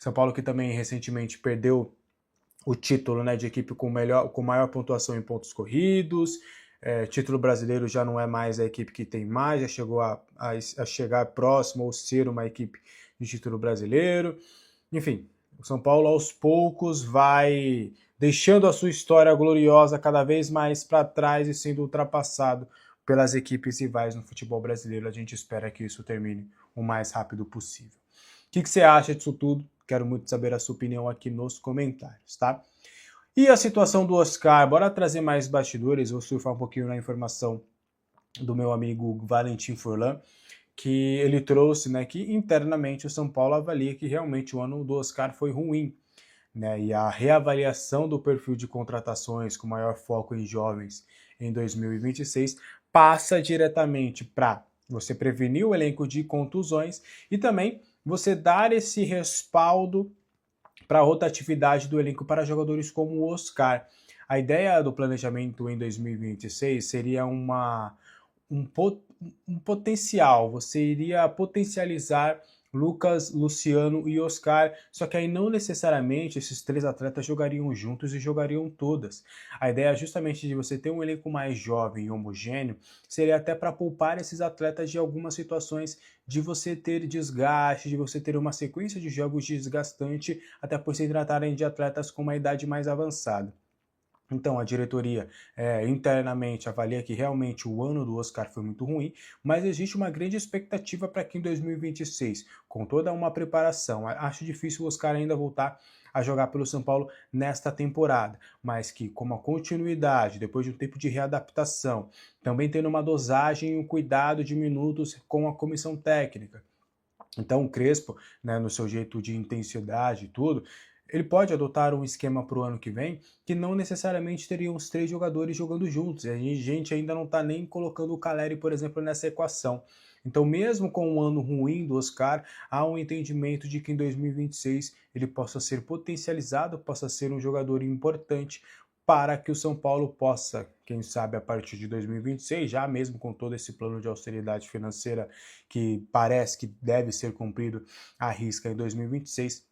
São Paulo que também recentemente perdeu o título, né, de equipe com maior pontuação em pontos corridos. Título brasileiro já não é mais a equipe que tem mais, já chegou a chegar próximo ou ser uma equipe de título brasileiro. Enfim, o São Paulo aos poucos vai deixando a sua história gloriosa cada vez mais para trás e sendo ultrapassado pelas equipes rivais no futebol brasileiro. A gente espera que isso termine o mais rápido possível. O que você acha disso tudo? Quero muito saber a sua opinião aqui nos comentários, tá? E a situação do Oscar? Bora trazer mais bastidores, vou surfar um pouquinho na informação do meu amigo Valentim Furlan, que ele trouxe, né, que internamente o São Paulo avalia que realmente o ano do Oscar foi ruim, né, e a reavaliação do perfil de contratações com maior foco em jovens em 2026 passa diretamente para você prevenir o elenco de contusões e também você dar esse respaldo para a rotatividade do elenco para jogadores como o Oscar. A ideia do planejamento em 2026 seria um potencial, você iria potencializar Lucas, Luciano e Oscar, só que aí não necessariamente esses três atletas jogariam juntos e jogariam todas. A ideia justamente de você ter um elenco mais jovem e homogêneo seria até para poupar esses atletas de algumas situações de você ter desgaste, de você ter uma sequência de jogos desgastante, até por se tratarem de atletas com uma idade mais avançada. Então, a diretoria internamente avalia que realmente o ano do Oscar foi muito ruim, mas existe uma grande expectativa para que em 2026, com toda uma preparação, acho difícil o Oscar ainda voltar a jogar pelo São Paulo nesta temporada, mas que com uma continuidade, depois de um tempo de readaptação, também tendo uma dosagem e um cuidado de minutos com a comissão técnica. Então o Crespo, né, no seu jeito de intensidade e tudo, ele pode adotar um esquema para o ano que vem que não necessariamente teriam os três jogadores jogando juntos. A gente ainda não está nem colocando o Caleri, por exemplo, nessa equação. Então, mesmo com um ano ruim do Oscar, há um entendimento de que em 2026 ele possa ser potencializado, possa ser um jogador importante para que o São Paulo possa, quem sabe a partir de 2026, já mesmo com todo esse plano de austeridade financeira que parece que deve ser cumprido à risca em 2026,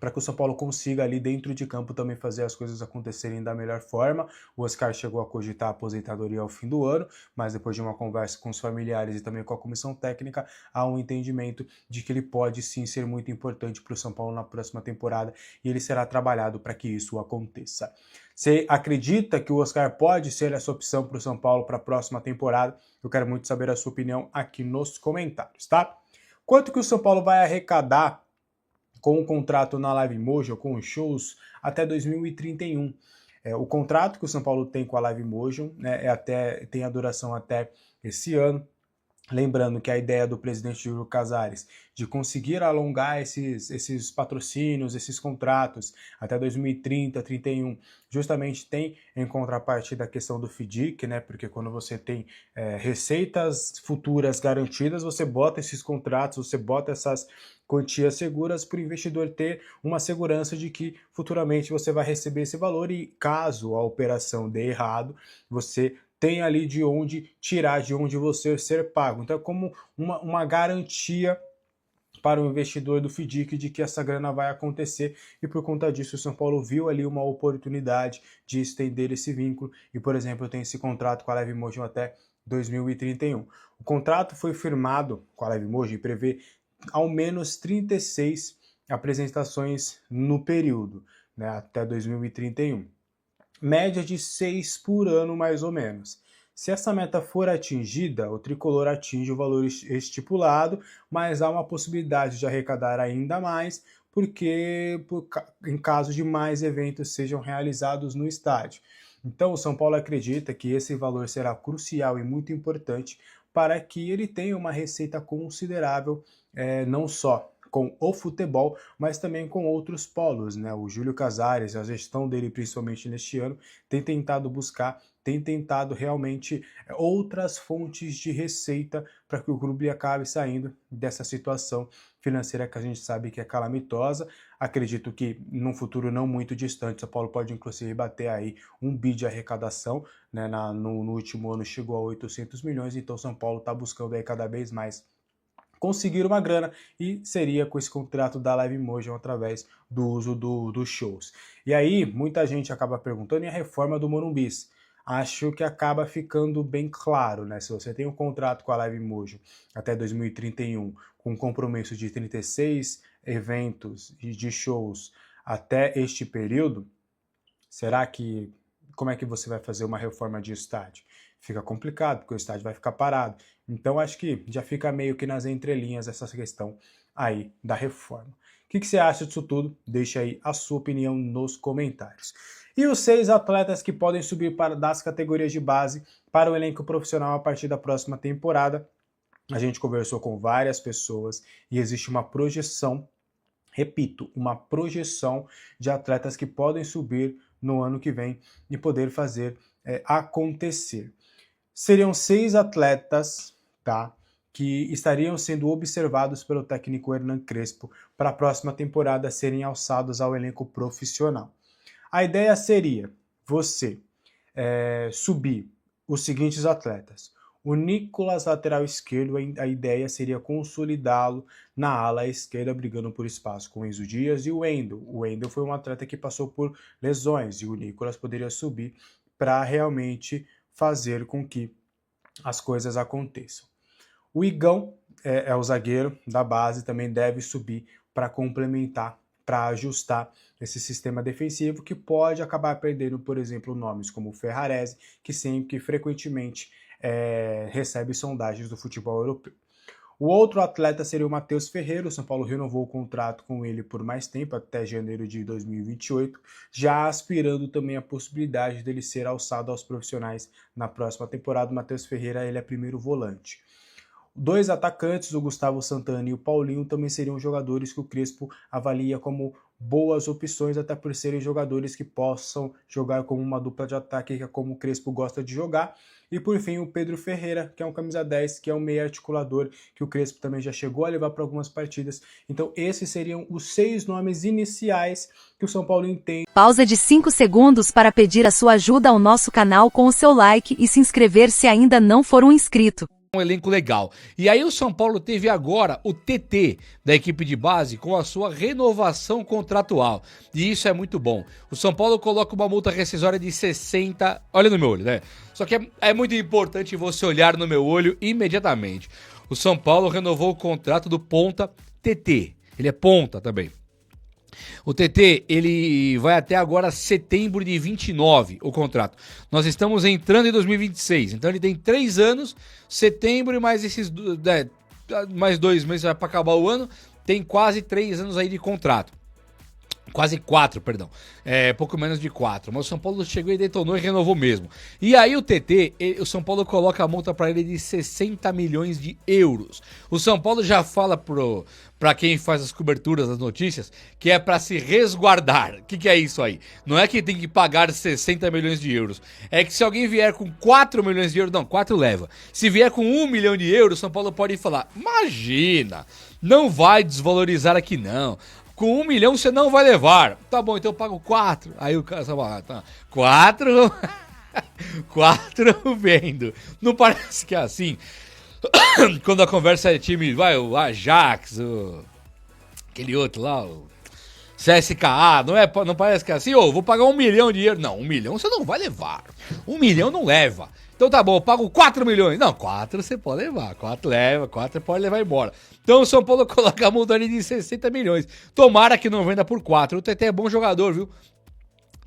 para que o São Paulo consiga ali dentro de campo também fazer as coisas acontecerem da melhor forma. O Oscar chegou a cogitar a aposentadoria ao fim do ano, mas depois de uma conversa com os familiares e também com a comissão técnica, há um entendimento de que ele pode sim ser muito importante para o São Paulo na próxima temporada e ele será trabalhado para que isso aconteça. Você acredita que o Oscar pode ser essa opção para o São Paulo para a próxima temporada? Eu quero muito saber a sua opinião aqui nos comentários, tá? Quanto que o São Paulo vai arrecadar com o contrato na Live Mojo, com os shows, até 2031. O contrato que o São Paulo tem com a Live Mojo, né, tem a duração até esse ano. Lembrando que a ideia do presidente Júlio Casares de conseguir alongar esses patrocínios, esses contratos até 2030, 31, justamente tem em contrapartida a questão do FDIC, né? Porque quando você tem receitas futuras garantidas, você bota esses contratos, você bota essas quantias seguras para o investidor ter uma segurança de que futuramente você vai receber esse valor e caso a operação dê errado, você tem ali de onde tirar, de onde você ser pago. Então é como uma garantia para o investidor do FDIC de que essa grana vai acontecer e por conta disso o São Paulo viu ali uma oportunidade de estender esse vínculo e, por exemplo, tem esse contrato com a Live Motion até 2031. O contrato foi firmado com a Live Motion e prevê ao menos 36 apresentações no período, né, até 2031. Média de 6 por ano, mais ou menos. Se essa meta for atingida, o tricolor atinge o valor estipulado, mas há uma possibilidade de arrecadar ainda mais, porque em caso de mais eventos sejam realizados no estádio. Então, o São Paulo acredita que esse valor será crucial e muito importante para que ele tenha uma receita considerável, não só com o futebol, mas também com outros polos, né? O Júlio Casares, a gestão dele, principalmente neste ano, tem tentado realmente outras fontes de receita para que o clube acabe saindo dessa situação financeira que a gente sabe que é calamitosa. Acredito que num futuro não muito distante, São Paulo pode inclusive bater aí 1 bi de arrecadação, né? No último ano chegou a 800 milhões, então São Paulo está buscando aí cada vez mais conseguir uma grana, e seria com esse contrato da Live Motion através do uso dos shows. E aí, muita gente acaba perguntando, e a reforma do Morumbis? Acho que acaba ficando bem claro, né? Se você tem um contrato com a Live Motion até 2031, com um compromisso de 36 eventos e de shows até este período, será que... como é que você vai fazer uma reforma de estádio? Fica complicado, porque o estádio vai ficar parado. Então, acho que já fica meio que nas entrelinhas essa questão aí da reforma. O que você acha disso tudo? Deixa aí a sua opinião nos comentários. E os 6 atletas que podem subir das categorias de base para o elenco profissional a partir da próxima temporada. A gente conversou com várias pessoas e existe uma projeção, repito, uma projeção de atletas que podem subir no ano que vem e poder fazer acontecer. Seriam 6 atletas, tá, que estariam sendo observados pelo técnico Hernan Crespo para a próxima temporada serem alçados ao elenco profissional. A ideia seria você subir os seguintes atletas. O Nicolas, lateral esquerdo, a ideia seria consolidá-lo na ala esquerda, brigando por espaço com o Enzo Dias e o Wendel. O Wendel foi um atleta que passou por lesões e o Nicolas poderia subir para realmente fazer com que as coisas aconteçam. O Igão é o zagueiro da base, também deve subir para complementar, para ajustar esse sistema defensivo, que pode acabar perdendo, por exemplo, nomes como o Ferrarese, que frequentemente recebe sondagens do futebol europeu. O outro atleta seria o Matheus Ferreira. O São Paulo renovou o contrato com ele por mais tempo, até janeiro de 2028, já aspirando também a possibilidade dele ser alçado aos profissionais na próxima temporada. O Matheus Ferreira, ele é primeiro volante. 2 atacantes, o Gustavo Santana e o Paulinho, também seriam jogadores que o Crespo avalia como boas opções, até por serem jogadores que possam jogar como uma dupla de ataque, que é como o Crespo gosta de jogar. E por fim, o Pedro Ferreira, que é um camisa 10, que é um meio articulador, que o Crespo também já chegou a levar para algumas partidas. Então esses seriam os 6 nomes iniciais que o São Paulo tem. Pausa de 5 segundos para pedir a sua ajuda ao nosso canal com o seu like e se inscrever se ainda não for um inscrito. Um elenco legal. E aí o São Paulo teve agora o TT da equipe de base com a sua renovação contratual. E isso é muito bom. O São Paulo coloca uma multa rescisória de 60... Olha no meu olho, né? Só que é muito importante você olhar no meu olho imediatamente. O São Paulo renovou o contrato do ponta TT. Ele é ponta também. O TT, ele vai até agora setembro de 29, o contrato. Nós estamos entrando em 2026, então ele tem 3 anos, setembro e mais mais 2 meses para acabar o ano, tem quase 3 anos aí de contrato. Quase 4, perdão. Pouco menos de 4. Mas o São Paulo chegou e detonou e renovou mesmo. E aí o TT, o São Paulo coloca a multa para ele de 60 milhões de euros. O São Paulo já fala para quem faz as coberturas das notícias que é para se resguardar. O que é isso aí? Não é que tem que pagar 60 milhões de euros. É que se alguém vier com 4 milhões de euros, não, 4 leva. Se vier com 1 milhão de euros, o São Paulo pode falar, imagina, não vai desvalorizar aqui não. Com 1 milhão você não vai levar. Tá bom, então eu pago 4. Aí o cara fala, tá, 4... 4 vendo. Não parece que é assim? Quando a conversa é time, vai, o Ajax, aquele outro lá, o CSKA, não parece que é assim? Vou pagar 1 milhão de euros. Não, 1 milhão você não vai levar. 1 milhão não leva. Então tá bom, eu pago 4 milhões. Não, 4 você pode levar. 4 leva, 4 você pode levar embora. Então o São Paulo coloca a multa ali de 60 milhões. Tomara que não venda por 4. O TT é bom jogador, viu?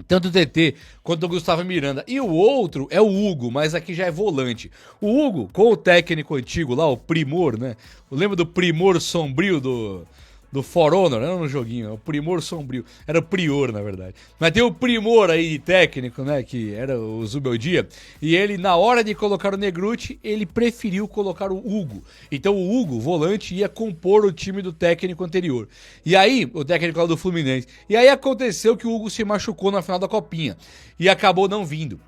Tanto o TT quanto o Gustavo Miranda. E o outro é o Hugo, mas aqui já é volante. O Hugo, com o técnico antigo lá, o Primor, né? Lembra do Primor Sombrio do For Honor? Era um joguinho, o Primor Sombrio. Era o Prior, na verdade. Mas tem o Primor aí de técnico, né? Que era o Zubeldia. E ele, na hora de colocar o Negruti, ele preferiu colocar o Hugo. Então o Hugo, volante, ia compor o time do técnico anterior. E aí, o técnico lá do Fluminense. E aí aconteceu que o Hugo se machucou na final da Copinha. E acabou não vindo.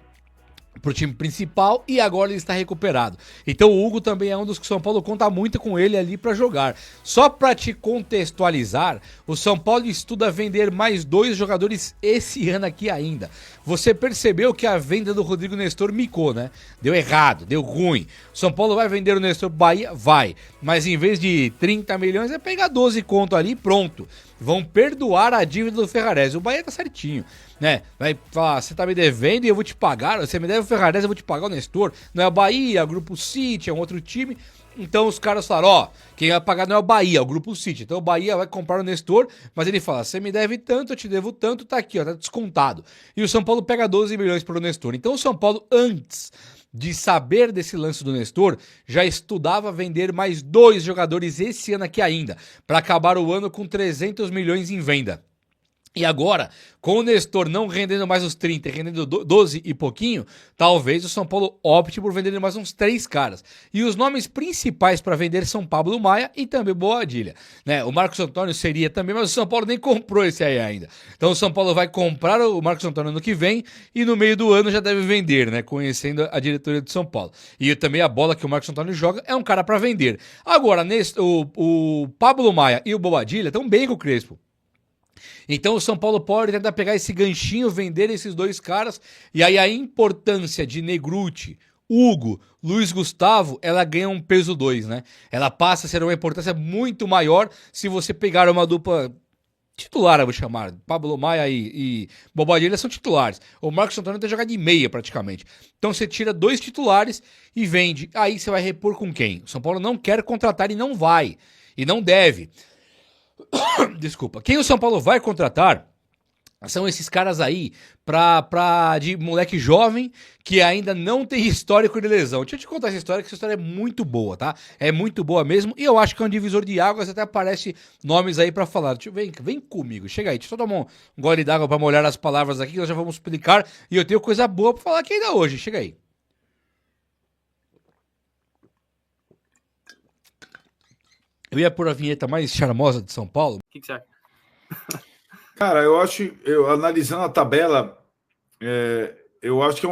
pro time principal e agora ele está recuperado. Então o Hugo também é um dos que o São Paulo conta muito com ele ali para jogar. Só para te contextualizar, o São Paulo estuda vender mais 2 jogadores esse ano aqui ainda. Você percebeu que a venda do Rodrigo Nestor micou, né? Deu errado, deu ruim. O São Paulo vai vender o Nestor Bahia? Vai. Mas em vez de 30 milhões, é pegar 12 conto ali e pronto. Vão perdoar a dívida do Ferrarese. O Bahia tá certinho, né? Vai falar, você tá me devendo e eu vou te pagar. Você me deve o Ferrarese, eu vou te pagar o Nestor. Não é o Bahia, é o Grupo City, é um outro time. Então os caras falaram, ó, quem vai pagar não é o Bahia, é o Grupo City. Então o Bahia vai comprar o Nestor, mas ele fala, você me deve tanto, eu te devo tanto, tá aqui, ó, tá descontado. E o São Paulo pega 12 milhões pro Nestor. Então o São Paulo, antes de saber desse lance do Nestor, já estudava vender mais 2 jogadores esse ano aqui ainda, para acabar o ano com 300 milhões em venda. E agora, com o Nestor não rendendo mais os 30, rendendo 12 e pouquinho, talvez o São Paulo opte por vender mais uns 3 caras. E os nomes principais para vender são Pablo Maia e também Boadilha, né? O Marcos Antônio seria também, mas o São Paulo nem comprou esse aí ainda. Então o São Paulo vai comprar o Marcos Antônio no que vem e no meio do ano já deve vender, né? Conhecendo a diretoria do São Paulo. E também a bola que o Marcos Antônio joga é um cara para vender. Agora, o Pablo Maia e o Boadilha estão bem com o Crespo. Então o São Paulo pode tentar pegar esse ganchinho, vender esses 2 caras, e aí a importância de Negruti, Hugo, Luiz Gustavo, ela ganha um peso 2, né? Ela passa a ser uma importância muito maior se você pegar uma dupla titular, eu vou chamar. Pablo Maia e Bobadilha são titulares. O Marcos Antônio tem jogado de meia praticamente. Então você tira 2 titulares e vende. Aí você vai repor com quem? O São Paulo não quer contratar e não vai. E não deve. Desculpa. Quem o São Paulo vai contratar são esses caras aí de moleque jovem que ainda não tem histórico de lesão. Deixa eu te contar essa história, que essa história é muito boa, tá? É muito boa mesmo. E eu acho que é um divisor de águas, até aparece nomes aí pra falar. Vem comigo, chega aí. Deixa eu tomar um gole d'água pra molhar as palavras aqui, que nós já vamos explicar. E eu tenho coisa boa pra falar aqui ainda hoje. Chega aí. Eu ia pôr a vinheta mais charmosa de São Paulo. O que você acha? Cara, analisando a tabela, eu acho que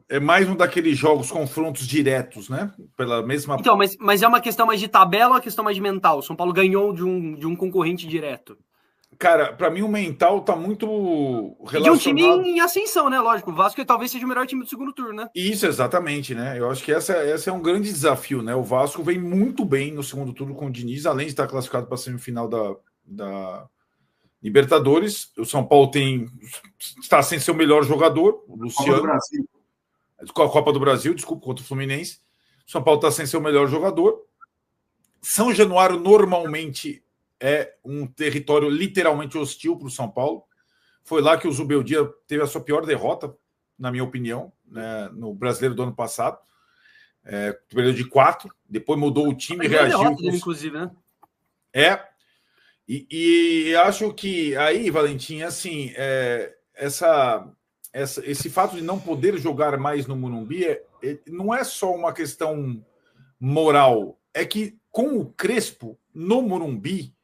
é mais um daqueles jogos, confrontos diretos, né? Pela mesma. Então, mas é uma questão mais de tabela ou uma questão mais de mental? O São Paulo ganhou de um concorrente direto. Cara, para mim o mental tá muito relacionado... De um time em ascensão, né? Lógico, o Vasco talvez seja o melhor time do segundo turno, né? Isso, exatamente, né? Eu acho que esse é um grande desafio, né? O Vasco vem muito bem no segundo turno com o Diniz, além de estar classificado para a semifinal da Libertadores. O São Paulo está sem seu melhor jogador, o Luciano. Com a Copa do Brasil, desculpa, contra o Fluminense. O São Paulo está sem seu melhor jogador. São Januário normalmente é um território literalmente hostil para o São Paulo. Foi lá que o Zubeldia teve a sua pior derrota, na minha opinião, né, no Brasileiro do ano passado. Perdeu de 4, depois mudou o time e reagiu. Dele, inclusive, né? E acho que aí, Valentim, assim, esse fato de não poder jogar mais no Morumbi não é só uma questão moral, é que com o Crespo no Morumbi,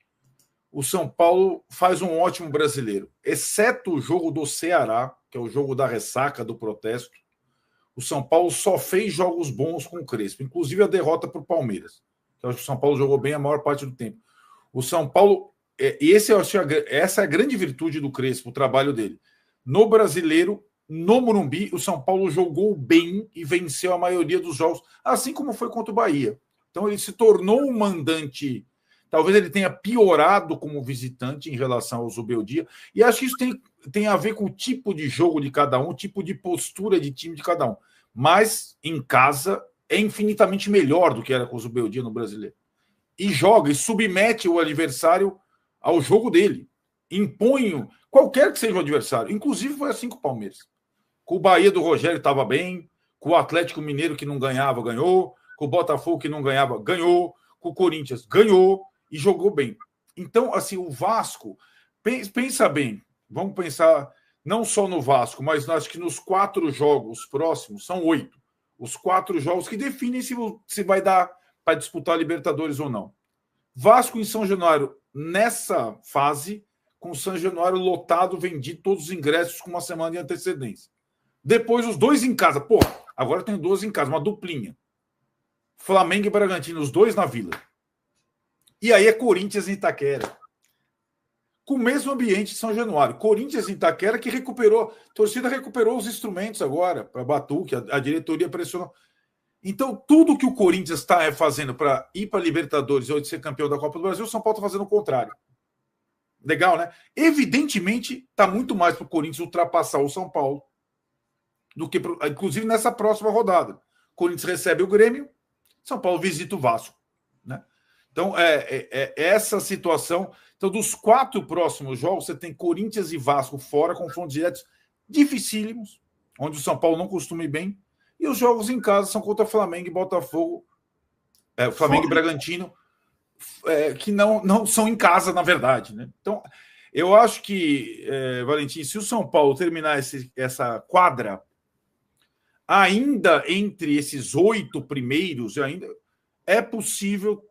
o São Paulo faz um ótimo brasileiro, exceto o jogo do Ceará, que é o jogo da ressaca, do protesto. O São Paulo só fez jogos bons com o Crespo, inclusive a derrota para o Palmeiras. Eu acho que o São Paulo jogou bem a maior parte do tempo. O São Paulo, essa é a grande virtude do Crespo, o trabalho dele. No brasileiro, no Morumbi, o São Paulo jogou bem e venceu a maioria dos jogos, assim como foi contra o Bahia. Então ele se tornou um mandante. Talvez ele tenha piorado como visitante em relação ao Zubeldia. E acho que isso tem a ver com o tipo de jogo de cada um, o tipo de postura de time de cada um. Mas, em casa, é infinitamente melhor do que era com o Zubeldia no Brasileiro. E joga e submete o adversário ao jogo dele. Impõe qualquer que seja o adversário. Inclusive foi assim com o Palmeiras. Com o Bahia do Rogério estava bem, com o Atlético Mineiro que não ganhava, ganhou, com o Botafogo que não ganhava, ganhou, com o Corinthians, ganhou. E jogou bem. Então, assim, o Vasco, pensa bem, vamos pensar não só no Vasco, mas acho que nos 4 jogos próximos, são 8, os 4 jogos que definem se vai dar para disputar a Libertadores ou não. Vasco em São Januário, nessa fase, com o São Januário lotado, vendido todos os ingressos com uma semana de antecedência. Depois os 2 em casa. Pô, Agora tem 12 em casa, uma duplinha. Flamengo e Bragantino, os dois na Vila. E aí é Corinthians e Itaquera. Com o mesmo ambiente de São Januário. Corinthians e Itaquera que recuperou, a torcida recuperou os instrumentos agora para Batuque, a diretoria pressionou. Então, tudo que o Corinthians está fazendo para ir para a Libertadores ou de ser campeão da Copa do Brasil, o São Paulo está fazendo o contrário. Legal, né? Evidentemente, está muito mais para o Corinthians ultrapassar o São Paulo do que, inclusive, nessa próxima rodada. O Corinthians recebe o Grêmio, São Paulo visita o Vasco. Né? Então, essa situação. Então, dos 4 próximos jogos, você tem Corinthians e Vasco fora, confrontos diretos dificílimos, onde o São Paulo não costuma ir bem. E os jogos em casa são contra Flamengo e Botafogo, Flamengo e Bragantino, que não são em casa, na verdade. Né? Então, eu acho que, Valentim, se o São Paulo terminar essa quadra ainda entre esses 8 primeiros, ainda é possível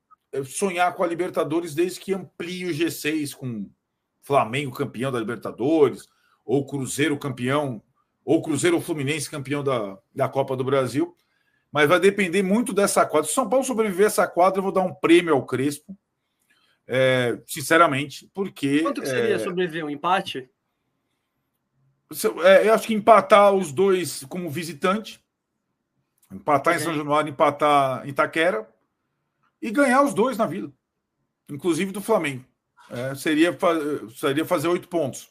sonhar com a Libertadores desde que amplie o G6 com Flamengo campeão da Libertadores, ou Cruzeiro campeão, ou Cruzeiro ou Fluminense campeão da Copa do Brasil. Mas vai depender muito dessa quadra. Se o São Paulo sobreviver a essa quadra, eu vou dar um prêmio ao Crespo, sinceramente, porque... Quanto que seria sobreviver? Um empate? Eu acho que empatar os dois como visitante, empatar em São Januário, empatar em Itaquera, e ganhar os dois na Vila, inclusive do Flamengo. Seria fazer 8 pontos.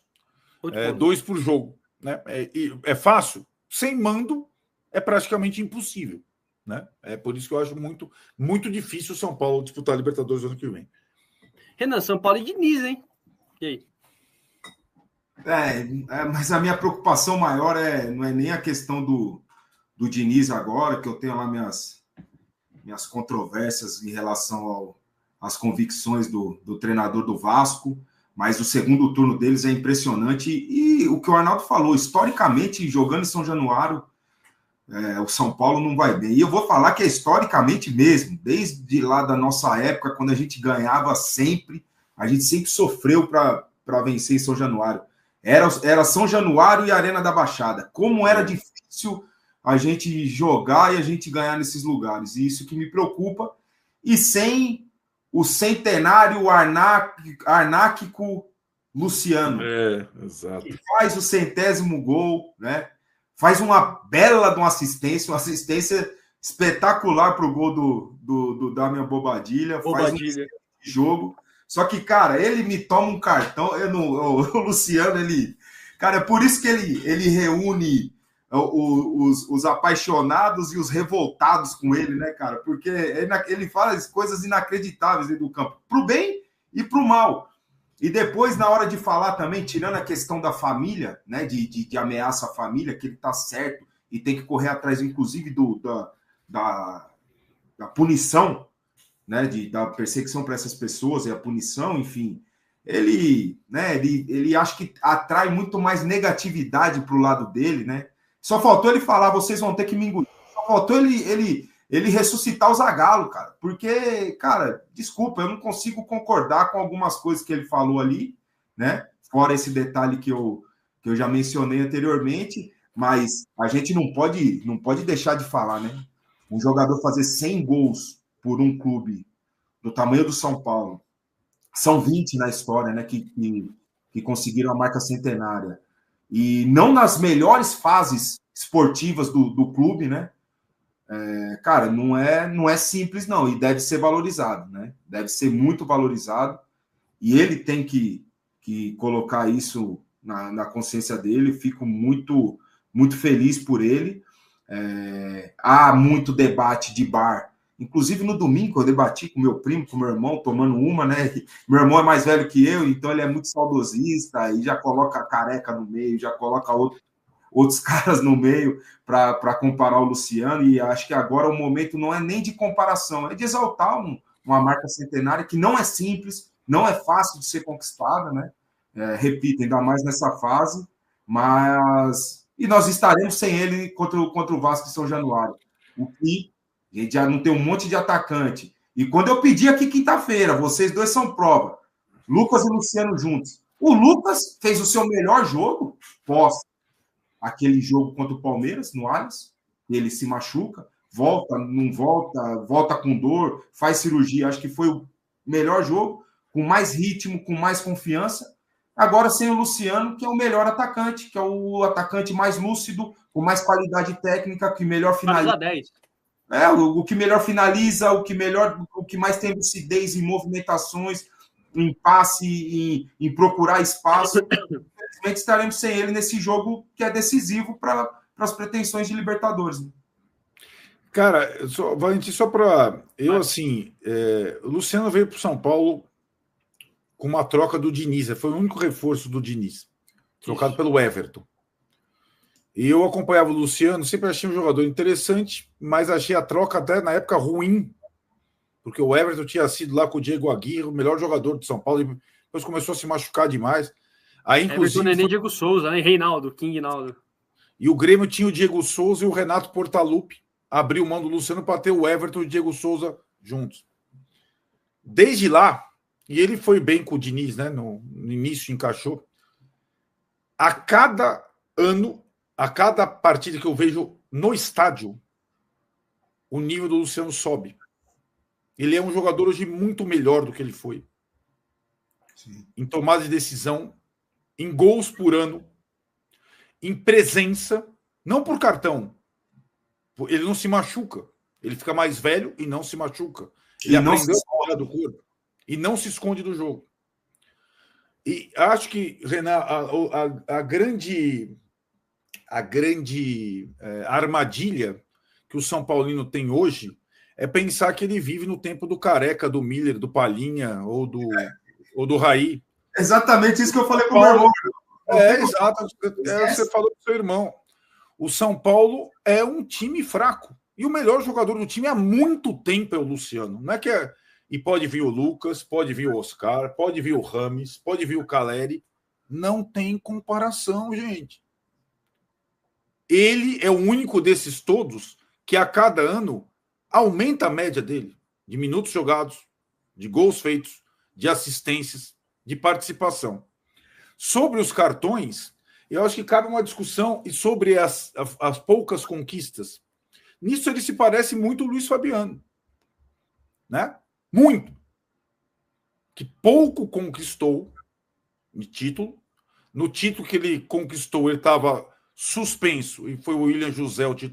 2 por jogo. Né? É fácil? Sem mando, é praticamente impossível. Né? É por isso que eu acho muito, muito difícil o São Paulo disputar a Libertadores no ano que vem. Renan, São Paulo e Diniz, hein? E aí? Mas a minha preocupação maior não é nem a questão do Diniz agora, que eu tenho lá minhas controvérsias em relação às convicções do treinador do Vasco, mas o segundo turno deles é impressionante. E o que o Arnaldo falou, historicamente, jogando em São Januário, o São Paulo não vai bem. E eu vou falar que é historicamente mesmo, desde lá da nossa época, quando a gente ganhava sempre, a gente sempre sofreu para vencer em São Januário. Era São Januário e Arena da Baixada. Como era difícil a gente jogar e a gente ganhar nesses lugares. E isso que me preocupa. E sem o centenário arnáquico Luciano. Exato. Que faz o 100º gol, né? Faz uma bela de uma assistência espetacular para o gol do Damian Bobadilla. Faz um jogo. Só que, cara, ele me toma um cartão. O Luciano, ele... Cara, é por isso que ele reúne os apaixonados e os revoltados com ele, né, cara? Porque ele fala as coisas inacreditáveis dentro do campo, pro bem e pro mal. E depois, na hora de falar também, tirando a questão da família, né, de ameaça à família, que ele tá certo e tem que correr atrás, inclusive, da punição, né, da perseguição para essas pessoas e a punição, enfim, ele acha que atrai muito mais negatividade pro lado dele, né? Só faltou ele falar, vocês vão ter que me engolir. Só faltou ele ressuscitar o Zagallo, cara. Porque, cara, desculpa, eu não consigo concordar com algumas coisas que ele falou ali, né? Fora esse detalhe que eu já mencionei anteriormente, mas a gente não pode deixar de falar, né? Um jogador fazer 100 gols por um clube do tamanho do São Paulo, são 20 na história, né? Que conseguiram a marca centenária. E não nas melhores fases esportivas do clube, né? Cara, não é simples, não. E deve ser valorizado, né? Deve ser muito valorizado. E ele tem que colocar isso na consciência dele. Fico muito, muito feliz por ele. Há muito debate de bar. Inclusive, no domingo, eu debati com meu primo, com meu irmão, tomando uma, né? Meu irmão é mais velho que eu, então ele é muito saudosista e já coloca a Careca no meio, já coloca outros caras no meio para comparar o Luciano. E acho que agora o momento não é nem de comparação, é de exaltar uma marca centenária que não é simples, não é fácil de ser conquistada, né? Repito, ainda mais nessa fase, mas... E nós estaremos sem ele contra o Vasco de São Januário. O que... A gente já não tem um monte de atacante. E quando eu pedi aqui quinta-feira, vocês dois são prova. Lucas e Luciano juntos. O Lucas fez o seu melhor jogo pós aquele jogo contra o Palmeiras, no Allianz. ele se machuca, volta, não volta, volta com dor, faz cirurgia. Acho que foi o melhor jogo, com mais ritmo, com mais confiança. Agora sem o Luciano, que é o melhor atacante, que é o atacante mais lúcido, com mais qualidade técnica, que melhor finaliza. 10. O que melhor finaliza, o que mais tem lucidez em movimentações, em passe, em procurar espaço. Infelizmente estaremos sem ele nesse jogo que é decisivo para as pretensões de Libertadores. Cara, Valentim, só para... Eu, assim, o Luciano veio para o São Paulo com uma troca do Diniz. Foi o único reforço do Diniz. Trocado pelo Everton. E eu acompanhava o Luciano, sempre achei um jogador interessante, mas achei a troca até na época ruim, porque o Everton tinha sido lá com o Diego Aguirre, o melhor jogador de São Paulo, e depois começou a se machucar demais. Aí, inclusive, Everton, Nenê, Diego Souza, né? Reinaldo, King Naldo. E o Grêmio tinha o Diego Souza e o Renato Portaluppi. Abriu mão do Luciano para ter o Everton e o Diego Souza juntos. Desde lá, e ele foi bem com o Diniz, né? No início encaixou. A cada ano, a cada partida que eu vejo no estádio, o nível do Luciano sobe. Ele é um jogador hoje muito melhor do que ele foi. Sim. Em tomada de decisão, em gols por ano, em presença, não por cartão. Ele não se machuca. Ele fica mais velho e não se machuca. Ele aprendeu a cuidar do corpo e não se esconde do jogo. E acho que, Renan, a grande armadilha que o São Paulino tem hoje é pensar que ele vive no tempo do Careca, do Miller, do Palhinha ou do Raí. Exatamente isso que eu falei com o meu irmão. Exato. Você falou com o seu irmão. O São Paulo é um time fraco. E o melhor jogador do time há muito tempo é o Luciano. Não é que é... E pode vir o Lucas, pode vir o Oscar, pode vir o Rames, pode vir o Caleri. Não tem comparação, gente. Ele é o único desses todos que a cada ano aumenta a média dele de minutos jogados, de gols feitos, de assistências, de participação. Sobre os cartões, eu acho que cabe uma discussão e sobre as poucas conquistas. Nisso ele se parece muito o Luiz Fabiano. Né? Muito. Que pouco conquistou de título. No título que ele conquistou, ele estava suspenso e foi o William José o titular.